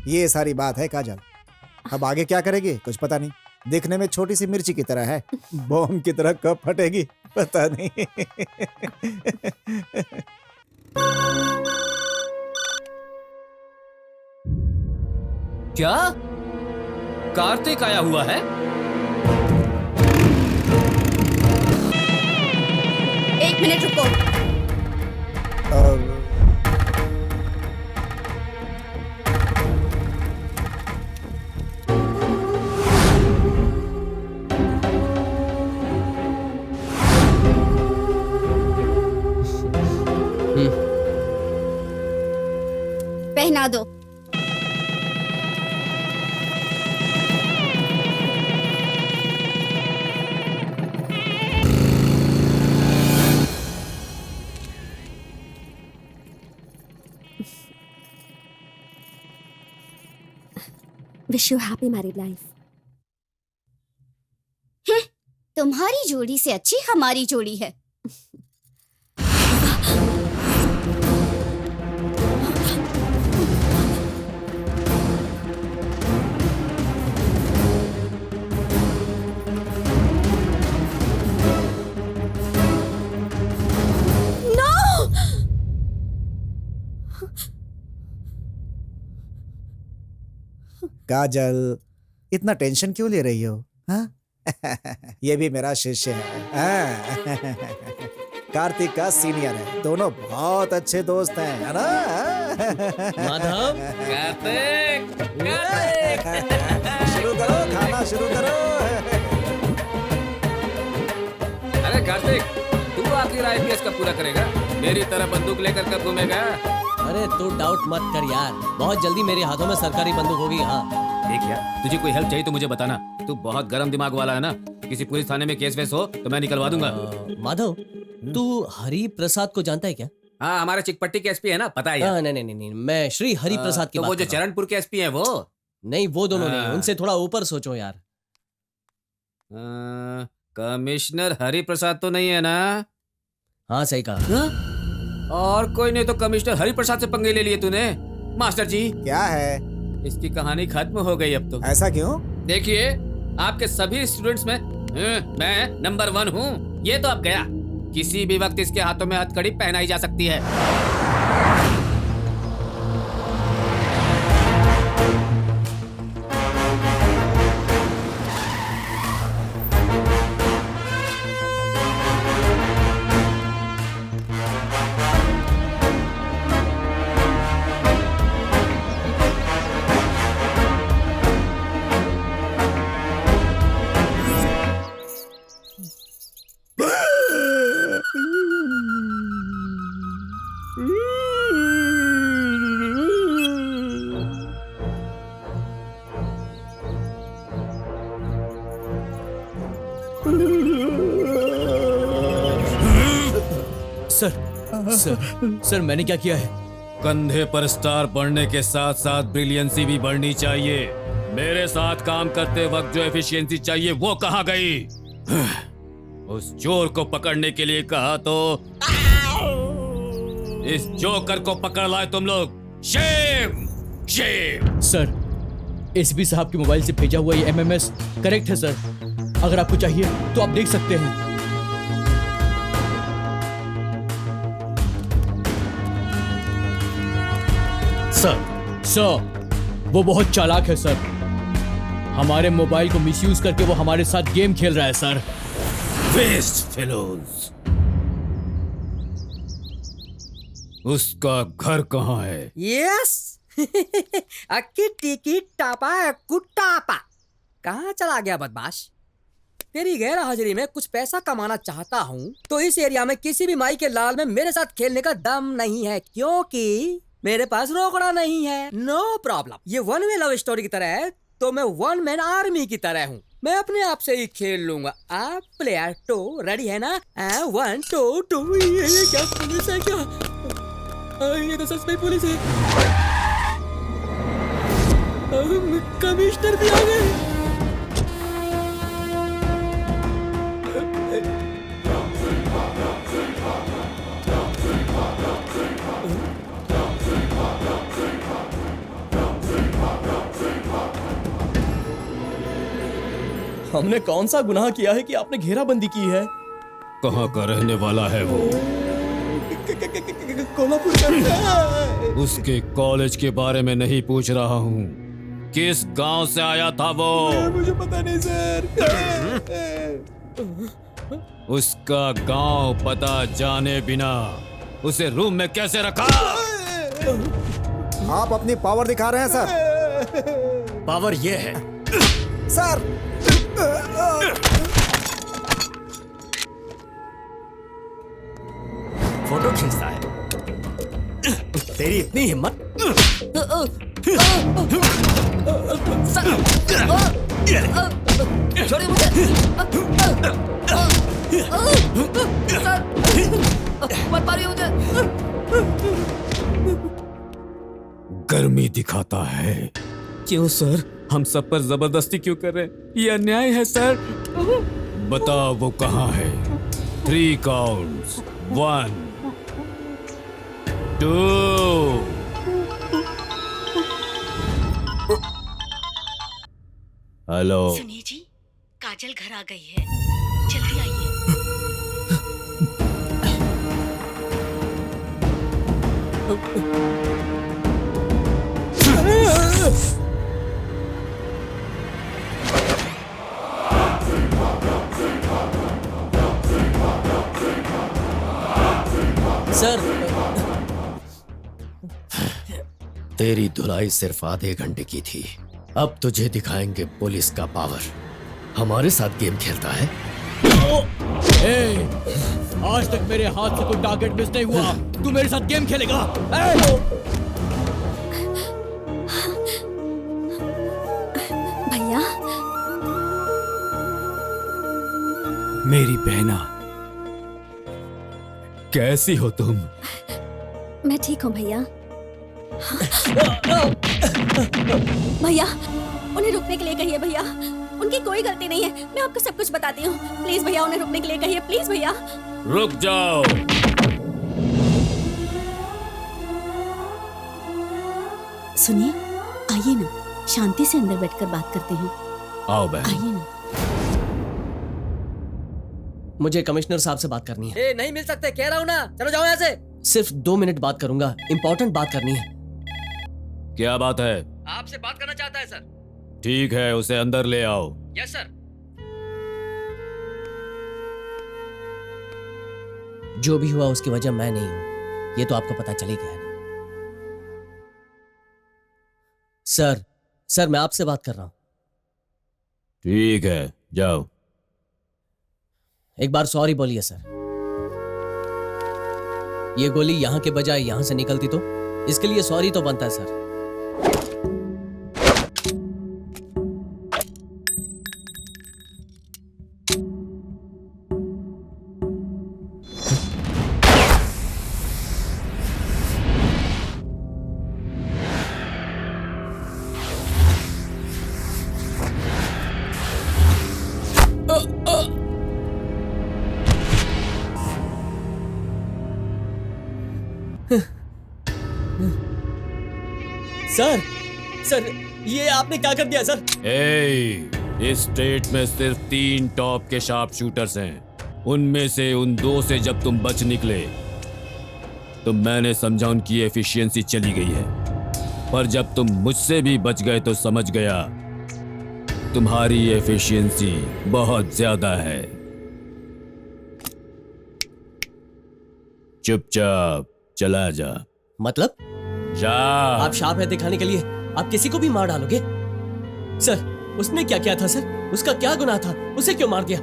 ये सारी बात है काजल। अब आगे क्या करेगी कुछ पता नहीं। देखने में छोटी सी मिर्ची की तरह है, बॉम्ब की तरह कब फटेगी पता नहीं। क्या कार्तिक आया हुआ है? एक मिनट रुको। पहना दो। Wish you happy married life. तुम्हारी जोड़ी से अच्छी हमारी जोड़ी है। काजल इतना टेंशन क्यों ले रही हो? हाँ? ये भी मेरा शिष्य है। हाँ? कार्तिक का सीनियर है, दोनों बहुत अच्छे दोस्त हैं, है ना? माधव, कार्तिक, शुरू करो, खाना शुरू करो। अरे कार्तिक, तू आखिर आईपीएस कब पूरा करेगा? मेरी तरह बंदूक लेकर कब घूमेगा? अरे तू डाउट मत कर यार, बहुत जल्दी मेरे हाथों में सरकारी बंदूक होगी। हाँ देख यार, तुझे कोई हेल्प चाहिए तो मुझे बताना। तू बहुत गर्म दिमाग वाला है ना, किसी पुलिस थाने में केस वेस हो तो मैं निकलवा दूंगा। माधव, तू हरि प्रसाद को जानता है क्या? हाँ, हमारे चिकपट्टी के एसपी है ना, पता है यार। नहीं, मैं श्री हरि प्रसाद की तो बात वो जो कर रहा हूँ। चरणपुर के एसपी है वो? नहीं, वो दोनों नहीं, उनसे थोड़ा ऊपर सोचो यार। कमिश्नर हरि प्रसाद तो नहीं है ना? हाँ सही कहा। और कोई नहीं तो कमिश्नर हरि प्रसाद से पंगे ले लिए तूने? मास्टर जी, क्या है? इसकी कहानी खत्म हो गई अब तो। ऐसा क्यों? देखिए, आपके सभी स्टूडेंट्स में मैं नंबर 1 हूँ। ये तो अब गया, किसी भी वक्त इसके हाथों में हथकड़ी पहनाई जा सकती है। सर मैंने क्या किया है? कंधे पर स्टार बढ़ने के साथ साथ ब्रिलियंसी भी बढ़नी चाहिए। मेरे साथ काम करते वक्त जो एफिशिएंसी चाहिए वो कहाँ गई? उस चोर को पकड़ने के लिए कहा तो इस जोकर को पकड़ लाए तुम लोग। Shem, Shem. सर, एसपी साहब के मोबाइल से भेजा हुआ ये एमएमएस करेक्ट है सर। अगर आपको चाहिए तो आप देख सकते हैं। सर, वो बहुत चालाक है सर। हमारे मोबाइल को मिसयूज करके वो हमारे साथ गेम खेल रहा है सर। Waste fellows. उसका घर कहाँ है? यस। अक्की टिकी टापा कुटापा। कहाँ चला गया बदमाश? तेरी गैर हाजिरी में कुछ पैसा कमाना चाहता हूँ तो इस एरिया में किसी भी माई के लाल में मेरे साथ खेलने का दम नहीं है, क्योंकि मेरे पास रोकड़ा नहीं है। No problem. ये वन वे लव स्टोरी की तरह है तो मैं वन मैन आर्मी की तरह हूँ। मैं अपने आप से ही खेल लूंगा। आप प्लेयर 2 रेडी है ना? 1 2 2। ये क्या पुलिस है क्या? ये तो सच में पुलिस है। कमिश्नर भी आ गए। हमने कौन सा गुनाह किया है कि आपने घेराबंदी की है? कहाँ का रहने वाला है वो? कोल्हापुर का। उसके कॉलेज के बारे में नहीं पूछ रहा हूँ, किस गांव से आया था वो? मुझे पता नहीं सर। उसका गांव पता जाने बिना उसे रूम में कैसे रखा? आप अपनी पावर दिखा रहे हैं सर। पावर ये है सर फोटो खींचता है। तेरी इतनी हिम्मत? छोड़िए मुझे। सर, मत मारिए मुझे। गर्मी दिखाता है। क्यों सर? हम सब पर जबरदस्ती क्यों कर रहे हैं? ये अन्याय है सर। बताओ वो कहाँ है? 3 काउंट्स, 1 2। हेलो। सुनिए जी, काजल घर आ गई है, जल्दी आइए। सर, तेरी धुलाई सिर्फ आधे घंटे की थी, अब तुझे दिखाएंगे पुलिस का पावर। हमारे साथ गेम खेलता है? ए, आज तक मेरे हाथ से कोई टारगेट मिस नहीं हुआ। तू मेरे साथ गेम खेलेगा? भैया, मेरी बहना, कैसी हो तुम? मैं ठीक हूँ भैया। भैया, उन्हें रुकने के लिए कहिए भैया, उनकी कोई गलती नहीं है। मैं आपको सब कुछ बताती हूँ। प्लीज भैया, उन्हें रुकने के लिए कहिए, प्लीज भैया। रुक जाओ। सुनिए, आइए ना, शांति से अंदर बैठकर बात करते हैं। आओ बहन। आइए ना। मुझे कमिश्नर साहब से बात करनी है। ए, नहीं मिल सकते, कह रहा हूँ ना। चलो जाओ यहाँ से। सिर्फ 2 मिनट बात करूंगा, इंपॉर्टेंट बात करनी है। क्या बात है? आपसे बात करना चाहता है सर। ठीक है, उसे अंदर ले आओ। Yes sir. जो भी हुआ उसकी वजह मैं नहीं हूं, ये तो आपको पता चल ही गया ना। सर मैं आपसे बात कर रहा हूं। ठीक है, जाओ। एक बार सॉरी बोलिए सर। ये गोली यहां के बजाय यहां से निकलती तो इसके लिए सॉरी तो बनता है सर। सर ये आपने क्या कर दिया सर? इस स्टेट में सिर्फ 3 टॉप के शार्प शूटर्स हैं। उनमें से उन 2 से जब तुम बच निकले तो मैंने समझा उनकी एफिशिएंसी चली गई है, पर जब तुम मुझसे भी बच गए तो समझ गया तुम्हारी एफिशिएंसी बहुत ज्यादा है। चुपचाप चला जा। मतलब जा। आप शार्प है दिखाने के लिए आप किसी को भी मार डालोगे? सर उसने क्या किया था सर? उसका क्या गुनाह था? उसे क्यों मार दिया?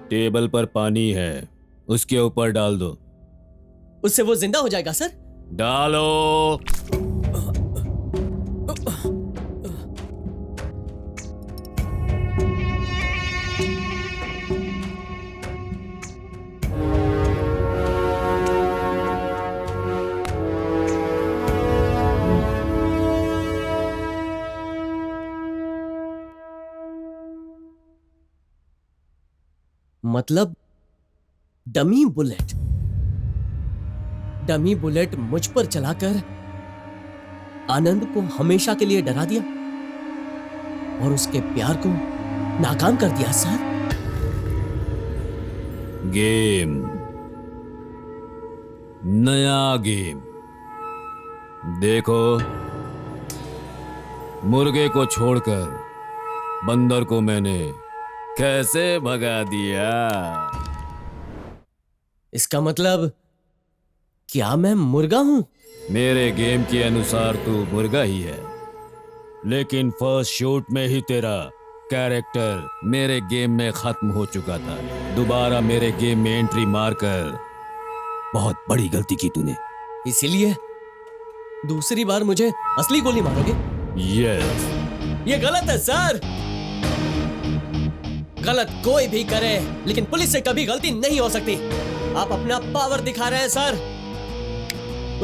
टेबल पर पानी है, उसके ऊपर डाल दो। उससे वो जिंदा हो जाएगा सर? डालो। मतलब डमी बुलेट मुझ पर चलाकर आनंद को हमेशा के लिए डरा दिया और उसके प्यार को नाकाम कर दिया सर। गेम, नया गेम। देखो, मुर्गे को छोड़कर बंदर को मैंने कैसे भगा दिया। इसका मतलब क्या मैं मुर्गा हूं? मेरे गेम के अनुसार तू मुर्गा ही है, लेकिन फर्स्ट शूट में ही तेरा कैरेक्टर मेरे गेम में खत्म हो चुका था। दोबारा मेरे गेम में एंट्री मारकर बहुत बड़ी गलती की तूने। इसीलिए दूसरी बार मुझे असली गोली मारोगे? यस। ये गलत है सर। गलत कोई भी करे, लेकिन पुलिस से कभी गलती नहीं हो सकती। आप अपना पावर दिखा रहे हैं सर।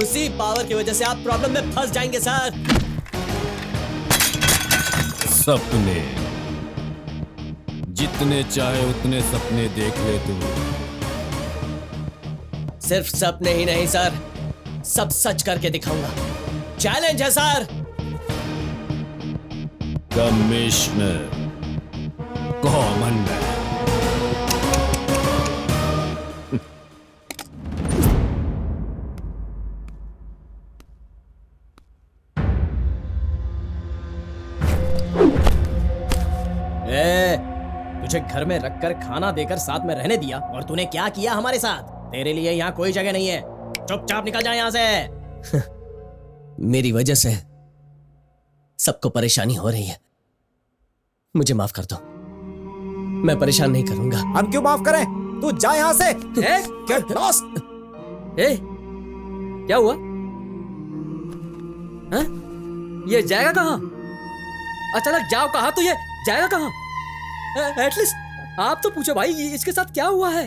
उसी पावर की वजह से आप प्रॉब्लम में फंस जाएंगे सर। सपने, जितने चाहे उतने सपने देख ले तू। सिर्फ सपने ही नहीं सर, सब सच करके दिखाऊंगा। चैलेंज है सर। Commissioner, common man. तुझे घर में रखकर खाना देकर साथ में रहने दिया, और तूने क्या किया हमारे साथ? तेरे लिए यहाँ कोई जगह नहीं है। चुपचाप निकल जा यहाँ से। मेरी वजह से सबको परेशानी हो रही है, मुझे माफ कर दो। मैं परेशान नहीं करूंगा। हम क्यों माफ करें? तू जा यहाँ से। Get lost। क्या हुआ? हाँ? ये जाएगा कहाँ? अचानक जाओ कहा तो ये जाएगा कहाँ? एटलीस्ट आप तो पूछो भाई, इसके साथ क्या हुआ है?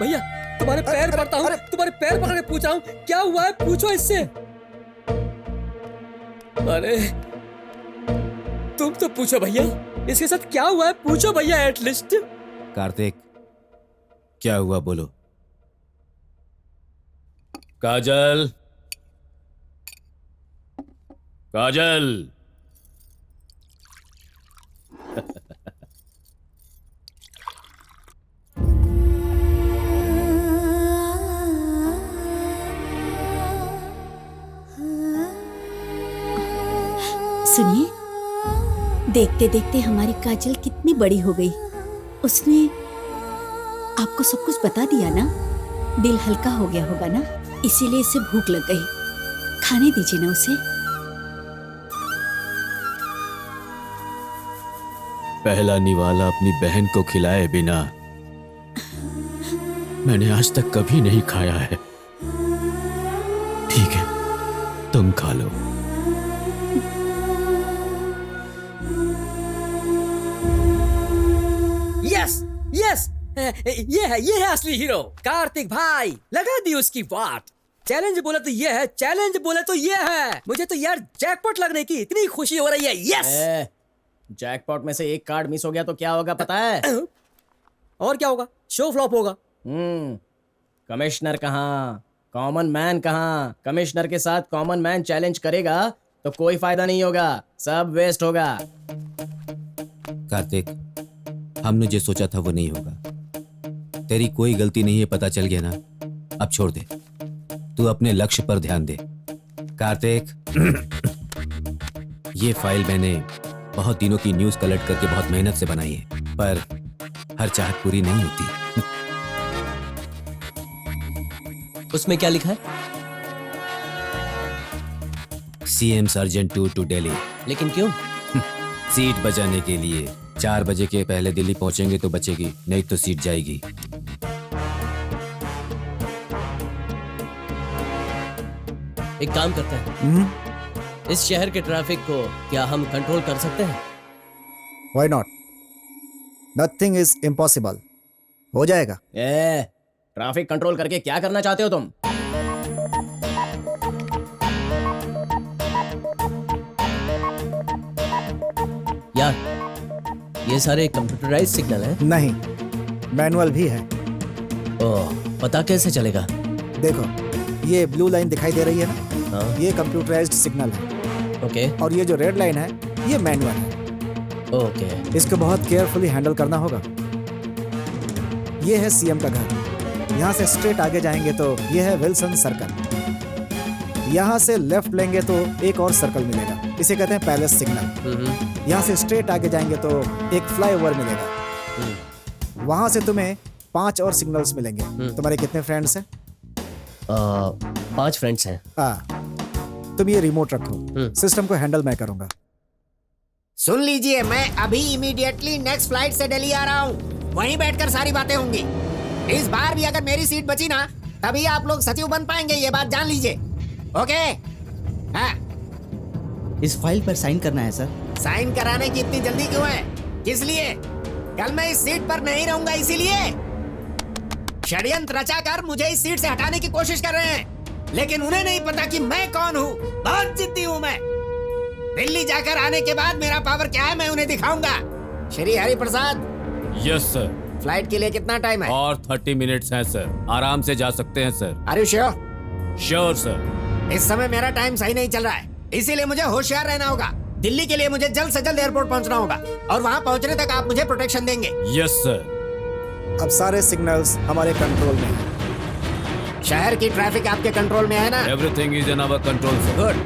भैया तुम्हारे पैर पड़ता हूँ, तुम्हारे पैर पकड़ के पूछ रहा हूँ क्या हुआ है, पूछो इससे। अरे तुम तो पूछो भैया, इसके साथ क्या हुआ है, पूछो भैया एटलीस्ट। कार्तिक, क्या हुआ बोलो। काजल, काजल। सुनिए, देखते देखते हमारी काजल कितनी बड़ी हो गई। उसने आपको सब कुछ बता दिया ना, दिल हल्का हो गया होगा ना, इसीलिए इसे भूख लग गई। खाने दीजिए ना उसे। पहला निवाला अपनी बहन को खिलाए बिना मैंने आज तक कभी नहीं खाया है। ठीक है, तुम खा लो। यस यस, ये है असली हीरो कार्तिक भाई। लगा दी उसकी वाट। चैलेंज बोले तो ये है, चैलेंज बोले तो ये है। मुझे तो यार जैकपॉट लगने की इतनी खुशी हो रही है। यस। जैकपॉट में से एक कार्ड मिस हो गया तो क्या होगा पता है? और क्या होगा? शो फ्लॉप होगा। कमिश्नर कहाँ, कॉमन मैन कहाँ? कमिश्नर के साथ कॉमन मैन चैलेंज करेगा तो कोई फायदा नहीं होगा, सब वेस्ट होगा। कार्तिक, हमने जो सोचा था वो नहीं होगा। तेरी कोई गलती नहीं है, पता चल गया ना। अब छोड़ दे, तू अपने लक्ष्य पर ध्यान दे। कार्तिक, ये फाइल मैंने बहुत दिनों की न्यूज़ कलेक्ट करके बहुत मेहनत से बनाई है, पर हर चाहत पूरी नहीं होती। उसमें क्या लिखा है? CM sergeant to Delhi. लेकिन क्यों? सीट बचाने के लिए। 4 बजे के पहले दिल्ली पहुंचेंगे तो बचेगी, नहीं तो सीट जाएगी। एक काम करते हैं, इस शहर के ट्रैफिक को क्या हम कंट्रोल कर सकते हैं? Why not? Nothing is impossible. हो जाएगा। ट्रैफिक कंट्रोल करके क्या करना चाहते हो तुम? यार, ये सारे कंप्यूटराइज सिग्नल हैं? नहीं, मैनुअल भी है। ओह, पता कैसे चलेगा? देखो, ये ब्लू लाइन दिखाई दे रही है ना? हाँ। ये कंप्यूटराइज्ड सिग्नल है। ओके। और ये जो रेड लाइन है, ये मैनुअल है। ओके। इसको बहुत केयरफुली हैंडल करना होगा। ये है सीएम का घर। यहाँ से स्ट्रेट आगे जाएंगे तो ये है विल्सन सर्कल। यहाँ से लेफ्ट लेंगे तो एक और सर्कल मिलेगा, इसे कहते हैं पैलेस सिग्नल। यहाँ से स्ट्रेट आगे जाएंगे तो एक फ्लाईओवर मिलेगा। वहां से तुम्हें 5 और सिग्नल्स मिलेंगे। तुम्हारे कितने फ्रेंड्स हैं? 5 फ्रेंड्स हैं। तुम ये रिमोट रखो, सिस्टम को हैंडल मैं करूंगा। सुन लीजिए, मैं अभी इमीडिएटली नेक्स्ट फ्लाइट से दिल्ली आ रहा हूँ। वहीं बैठकर सारी बातें होंगी। इस बार भी अगर मेरी सीट बची ना, तभी आप लोग सचिव बन पाएंगे, ये बात जान लीजिए। ओके? हाँ। इस फाइल पर साइन करना है सर। साइन कराने की इतनी जल्दी क्यों है? किस लिए? कल मैं इस सीट पर नहीं रहूंगा, इसीलिए। षड्यंत्र रचाकर मुझे इस सीट से हटाने की कोशिश कर रहे हैं, लेकिन उन्हें नहीं पता कि मैं कौन हूँ। बहुत जिद्दी हूँ मैं। दिल्ली जाकर आने के बाद मेरा पावर क्या है मैं उन्हें दिखाऊंगा। Shri Hari Prasad. Yes sir. Flight के लिए कितना टाइम है? और 30 मिनट्स हैं सर, आराम से जा सकते हैं sir. Are you sure? Sure sir. इस समय मेरा टाइम सही नहीं चल रहा है, इसीलिए मुझे होशियार रहना होगा। दिल्ली के लिए मुझे जल्द से जल्द एयरपोर्ट पहुंचना होगा और वहां पहुंचने तक आप मुझे प्रोटेक्शन देंगे। Yes sir. अब सारे सिग्नल्स हमारे कंट्रोल में हैं। शहर की ट्रैफिक आपके कंट्रोल में है ना? Everything is in our control sir. Good.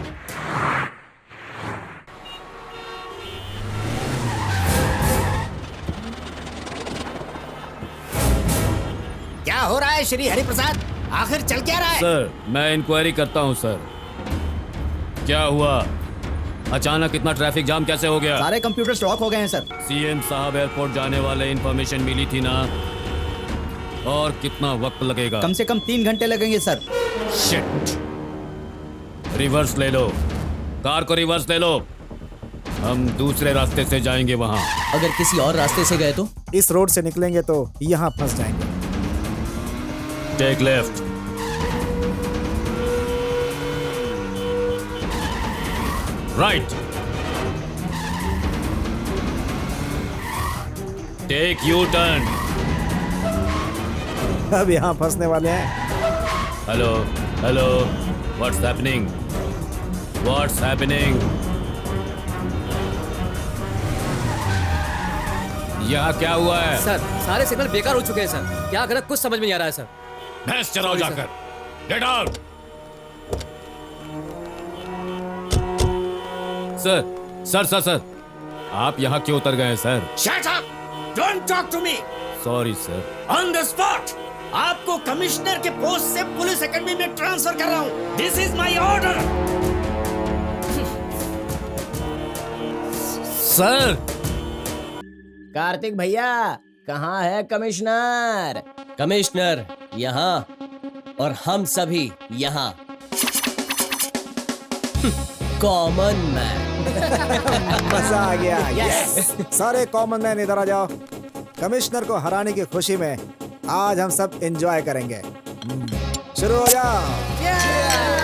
क्या हो रहा है श्री हरिप्रसाद? आखिर चल क्या रहा है? सर मैं इंक्वायरी करता हूँ सर। क्या हुआ? अचानक इतना ट्रैफिक जाम कैसे हो गया? सारे कंप्यूटर्स लॉक हो गए हैं सर। सीएम साहब एयरपोर्ट जाने वाले इंफॉर्मेशन मिली थी ना? और कितना वक्त लगेगा? कम से कम 3 घंटे लगेंगे सर। शिट। रिवर्स ले लो, कार को रिवर्स ले लो। हम दूसरे रास्ते से जाएंगे वहां। अगर किसी और रास्ते से गए तो? इस रोड से निकलेंगे तो यहाँ फंस जाएंगे। Take left. Right. Take U turn. अब यहाँ फंसने वाले हैं। Hello hello, what's happening? What's happening? यहाँ क्या हुआ है? सर सारे सिग्नल बेकार हो चुके हैं सर। क्या करें कुछ समझ में नहीं आ रहा है सर। भैंस चलाओ जाकर। Get out. सर आप यहाँ क्यों उतर गए sir? Shut up! Don't talk to me. Sorry sir. On the spot आपको कमिश्नर के पोस्ट से पुलिस एकेडमी में ट्रांसफर कर रहा हूँ। This is my order. Sir. Kartik भैया, कहाँ है कमिश्नर? कमिश्नर यहाँ और हम सभी यहाँ। Common man. मजा आ गया। यस। सारे कॉमन मैन इधर आ जाओ। कमिश्नर को हराने की खुशी में आज हम सब एंजॉय करेंगे। शुरू हो जाओ।